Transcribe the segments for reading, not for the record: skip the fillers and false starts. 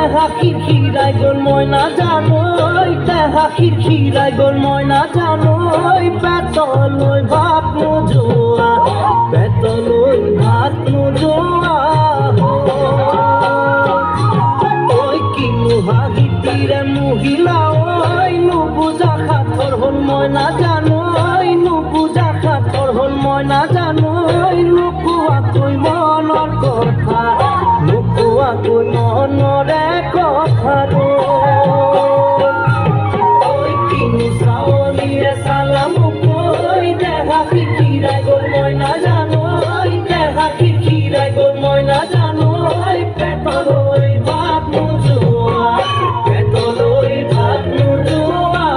তেহা খিরখিরাই গল ময়না জানই তেহা খিরখিরাই গল ময়না জানই পেতলই ভাত নোজোয়া পেতলই ভাত নোজোয়া ওই কি মুহাগি তীরে মহিলা ওই নুবুজা খাথর হল ময়না জানই নুবুজা খাথর হল ময়না জানই লুকুয়া কই মনৰ কথা লুকুয়া কই মনৰে কথা ওই কিনু চাৱলীয়ে চালাম কই দেহা খিৰখিৰাই গল ময়না জানই দেহা খিৰখিৰাই গল ময়না জানই পেটলৈ ভাত নোজোৱা পেটলৈ ভাত নোজোৱা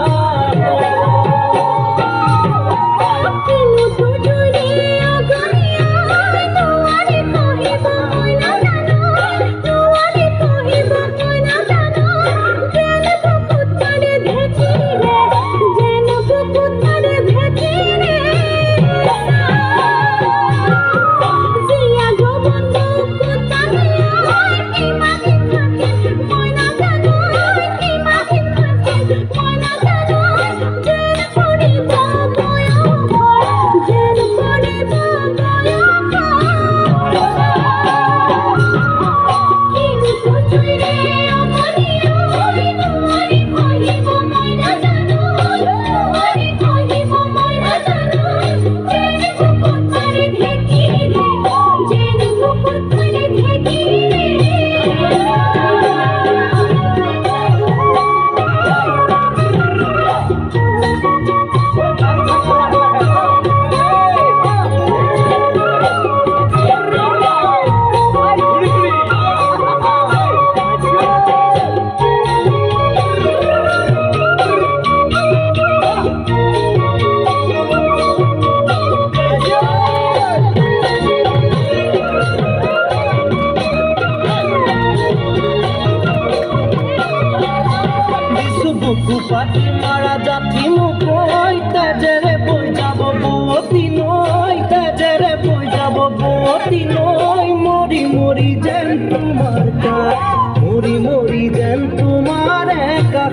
পাতি মারা জাতি মুকই তেজেরে বই যাব বতি নই তেজেরে বই যাব বতি নই মরি মরি যেন তোমার কাজ মরি মরি যেন তোমার একা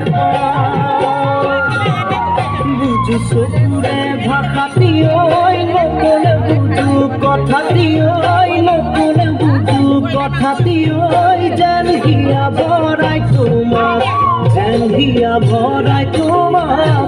বুঝু চকুরে ভাষাতি ওই নকলে বুঝু কথাতি ওই নকলে বুঝু কথাতি ওই যেন হিয়া বড়াই তোমার যেন হিয়া ভরাই তোমার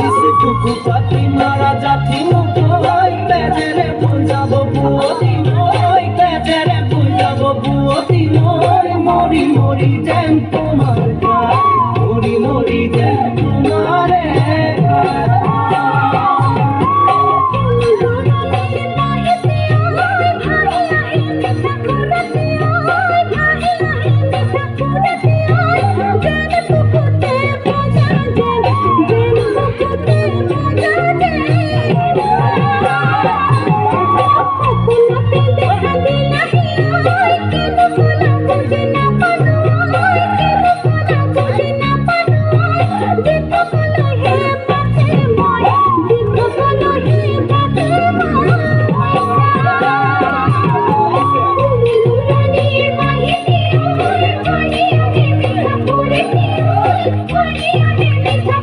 ইসুকুকু পাতি মারা জাতি মুকই তেজেরে বুঝাবো বুয়তি নই তেজেরে বুঝাবো বুয়তি নই মরি মরি যেন তোমার কাজ মরি মরি যেন তোমার What